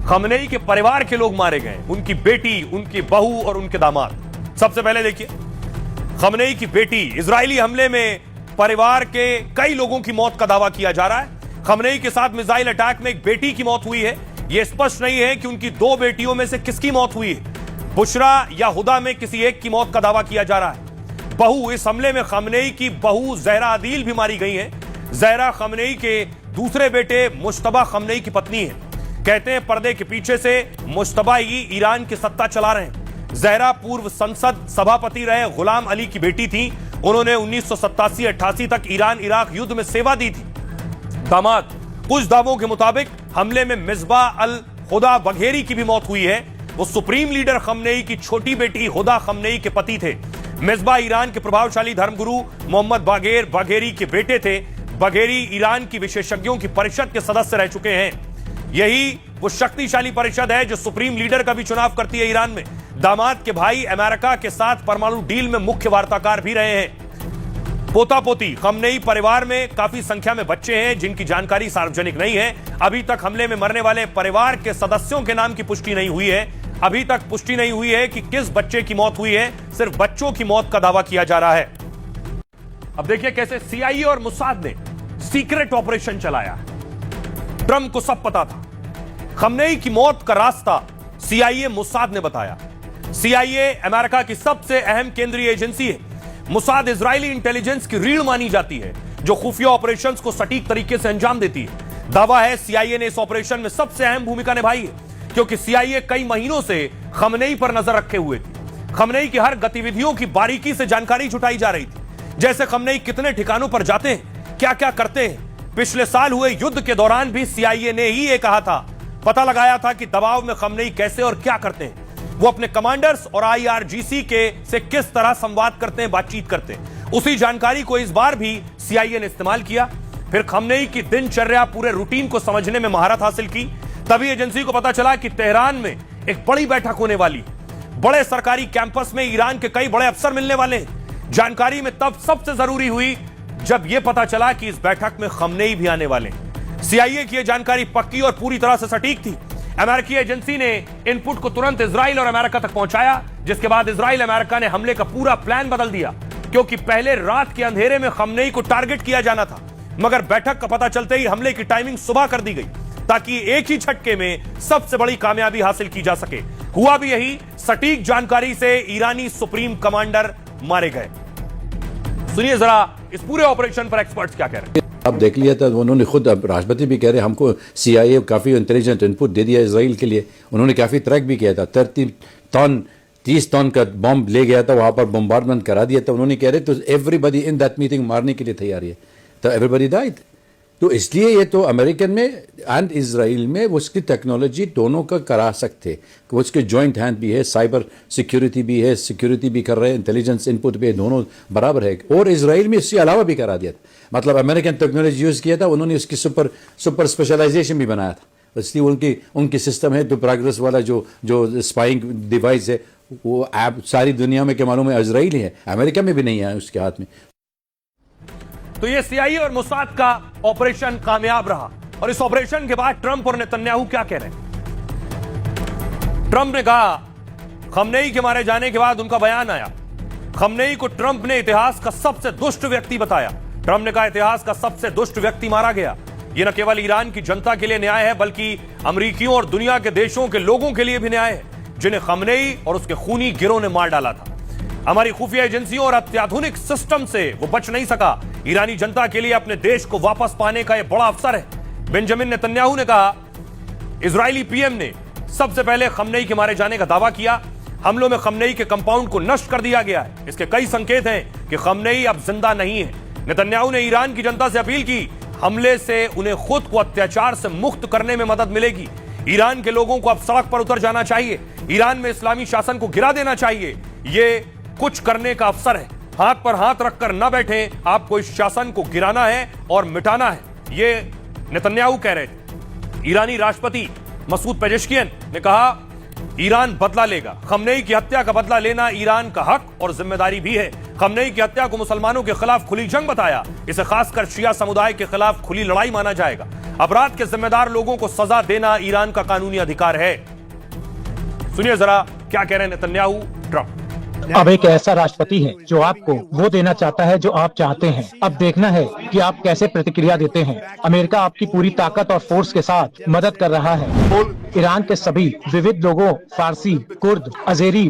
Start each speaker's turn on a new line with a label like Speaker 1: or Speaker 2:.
Speaker 1: Khamenei के परिवार के लोग मारे गए, उनकी बेटी, उनकी बहू और उनके दामाद। सबसे पहले देखिए, खमनेई की बेटी, इजरायली हमले में परिवार के कई लोगों की मौत का दावा किया जा रहा है। खमनेई के साथ मिसाइल अटैक में एक बेटी की मौत हुई है। यह स्पष्ट नहीं है कि उनकी दो बेटियों में से किसकी मौत हुई है। बुशरा या हुदा में किसी एक की मौत का दावा किया जा रहा है। बहू, इस हमले में खमनेई की बहू जहरा अदील भी मारी गई है। जहरा खमनेई के दूसरे बेटे मुश्तबा खमनेई की पत्नी है। कहते हैं पर्दे के पीछे से मुश्तबा ही ईरान की सत्ता चला रहे हैं। जहरा पूर्व संसद सभापति रहे गुलाम अली की बेटी थी। उन्होंने 1987-88 तक ईरान इराक युद्ध में सेवा दी थी। दामाद, कुछ दावों के मुताबिक हमले में मिसबाह अल हुदा बघेरी की भी मौत हुई है। वो सुप्रीम लीडर खमनेई की छोटी बेटी हुदा खमनेई के पति थे। मिसबाह ईरान के प्रभावशाली धर्मगुरु मोहम्मद बागेर बघेरी के बेटे थे। बघेरी ईरान की विशेषज्ञों की परिषद के सदस्य रह चुके हैं। यही वो शक्तिशाली परिषद है जो सुप्रीम लीडर का भी चुनाव करती है ईरान में। दामाद के भाई अमेरिका के साथ परमाणु डील में मुख्य वार्ताकार भी रहे हैं। पोता पोती, खमनेई परिवार में काफी संख्या में बच्चे हैं जिनकी जानकारी सार्वजनिक नहीं है। अभी तक हमले में मरने वाले परिवार के सदस्यों के नाम की पुष्टि नहीं हुई है। अभी तक पुष्टि नहीं हुई है कि किस बच्चे की मौत हुई है। सिर्फ बच्चों की मौत का दावा किया जा रहा है। अब देखिए कैसे सीआईए और मुसाद ने सीक्रेट ऑपरेशन चलाया। ट्रंप को सब पता था। खमनेई की मौत का रास्ता सीआईए मुसाद ने बताया। सीआईए अमेरिका की सबसे अहम केंद्रीय एजेंसी है। मुसाद इजरायली इंटेलिजेंस की रीढ़ मानी जाती है जो खुफिया ऑपरेशंस को सटीक तरीके से अंजाम देती है। दावा है सीआईए ने इस ऑपरेशन में सबसे अहम भूमिका निभाई है क्योंकि सीआईए कई महीनों से खमनेई पर नजर रखे हुए थी। खमनेई की हर गतिविधियों की बारीकी से जानकारी जुटाई जा रही थी, जैसे खमनेई कितने ठिकानों पर जाते हैं, क्या क्या करते हैं। पिछले साल हुए युद्ध के दौरान भी सीआईए ने ही ये कहा था, पता लगाया था कि दबाव में खमनेई कैसे और क्या करते हैं। वो अपने कमांडर्स और आईआरजीसी के से किस तरह संवाद करते हैं, बातचीत करते हैं। उसी जानकारी को इस बार भी सीआईए ने इस्तेमाल किया। फिर खमनेई की दिनचर्या, पूरे रूटीन को समझने में महारत हासिल की। तभी एजेंसी को पता चला कि तेहरान में एक बड़ी बैठक होने वाली है। बड़े सरकारी कैंपस में ईरान के कई बड़े अफसर मिलने वाले हैं। जानकारी में तब सबसे जरूरी हुई जब यह पता चला कि इस बैठक में खमनेई भी आने वाले हैं। सीआईए की यह जानकारी पक्की और पूरी तरह से सटीक थी। अमेरिकी एजेंसी ने इनपुट को तुरंत इजराइल और अमेरिका तक पहुंचाया, जिसके बाद इजराइल अमेरिका ने हमले का पूरा प्लान बदल दिया क्योंकि पहले रात के अंधेरे में खमनेई को टारगेट किया जाना था, मगर बैठक का पता चलते ही हमले की टाइमिंग सुबह कर दी गई ताकि एक ही झटके में सबसे बड़ी कामयाबी हासिल की जा सके। हुआ भी यही। सटीक जानकारी से ईरानी सुप्रीम कमांडर मारे गए। सुनिए जरा इस पूरे ऑपरेशन पर एक्सपर्ट्स क्या कह रहे हैं।
Speaker 2: अब देख लिया था उन्होंने खुद, अब राष्ट्रपति भी कह रहे हैं हमको सीआईए काफ़ी इंटेलिजेंट इनपुट दे दिया इसराइल के लिए। उन्होंने काफ़ी ट्रैक भी किया था। 30 टन का बॉम्ब ले गया था, वहाँ पर बम्बार्डमेंट करा दिया था। उन्होंने कह रहे तो एवरीबडी इन दैट मीटिंग मारने के लिए तैयार है, तो एवरीबडी डाइड। तो इसलिए ये तो अमेरिकन में एंड इसराइल में उसकी टेक्नोलॉजी दोनों का करा सकते, उसके जॉइंट हैंड भी है, साइबर सिक्योरिटी भी है, सिक्योरिटी भी कर रहे हैं, इंटेलिजेंस इनपुट भी दोनों बराबर है। और इसराइल में इससे अलावा भी करा दिया था, मतलब अमेरिकन टेक्नोलॉजी यूज़ किया था, उन्होंने उसकी सुपर स्पेशलाइजेशन भी बनाया था। इसलिए उनकी सिस्टम है, तो प्रोग्रेस वाला जो स्पाइंग डिवाइस है वो ऐप सारी दुनिया में के मालूम है इसराइल है, अमेरिका में भी नहीं है उसके हाथ में।
Speaker 1: तो ये सीआईए और मुसाद का ऑपरेशन कामयाब रहा। और इस ऑपरेशन के बाद ट्रंप और नेतन्याहू क्या कह रहे हैं। ट्रंप ने कहा, खमनेई के मारे जाने के बाद उनका बयान आया। खमनेई को ट्रंप ने इतिहास का सबसे दुष्ट व्यक्ति बताया। ट्रंप ने कहा इतिहास का सबसे दुष्ट व्यक्ति मारा गया। यह न केवल ईरान की जनता के लिए न्याय है बल्कि अमेरिकियों और दुनिया के देशों के लोगों के लिए भी न्याय है जिन्हें खमनेई और उसके खूनी गिरोह ने मार डाला था। हमारी खुफिया एजेंसियों और अत्याधुनिक सिस्टम से वो बच नहीं सका। ईरानी जनता के लिए अपने देश को वापस पाने का यह बड़ा अवसर है। बेंजामिन नेतन्याहू ने कहा, इजरायली पीएम ने सबसे पहले खमनेई के मारे जाने का दावा किया। हमलों में खमनेई के कंपाउंड को नष्ट कर दिया गया है। इसके कई संकेत हैं कि खमनेई अब जिंदा नहीं है। नेतन्याहू ने ईरान की जनता से अपील की, हमले से उन्हें खुद को अत्याचार से मुक्त करने में मदद मिलेगी। ईरान के लोगों को अब सड़क पर उतर जाना चाहिए। ईरान में इस्लामी शासन को गिरा देना चाहिए। ये कुछ करने का अवसर है। हाथ पर हाथ रखकर न बैठे, आपको इस शासन को गिराना है और मिटाना है, ये नेतन्याहू कह रहे थे। ईरानी राष्ट्रपति मसूद पेजेश्कियन ने कहा, ईरान बदला लेगा। खमनेई की हत्या का बदला लेना ईरान का हक और जिम्मेदारी भी है। खमनेई की हत्या को मुसलमानों के खिलाफ खुली जंग बताया। इसे खासकर शिया समुदाय के खिलाफ खुली लड़ाई माना जाएगा। अपराध के जिम्मेदार लोगों को सजा देना ईरान का कानूनी अधिकार है। सुनिए जरा क्या कह रहे हैं नेतन्याहू ट्रंप।
Speaker 3: अब एक ऐसा राष्ट्रपति है जो आपको वो देना चाहता है जो आप चाहते हैं। अब देखना है कि आप कैसे प्रतिक्रिया देते हैं। अमेरिका आपकी पूरी ताकत और फोर्स के साथ मदद कर रहा है। ईरान के सभी विविध लोगों, फारसी, कुर्द, अजेरी,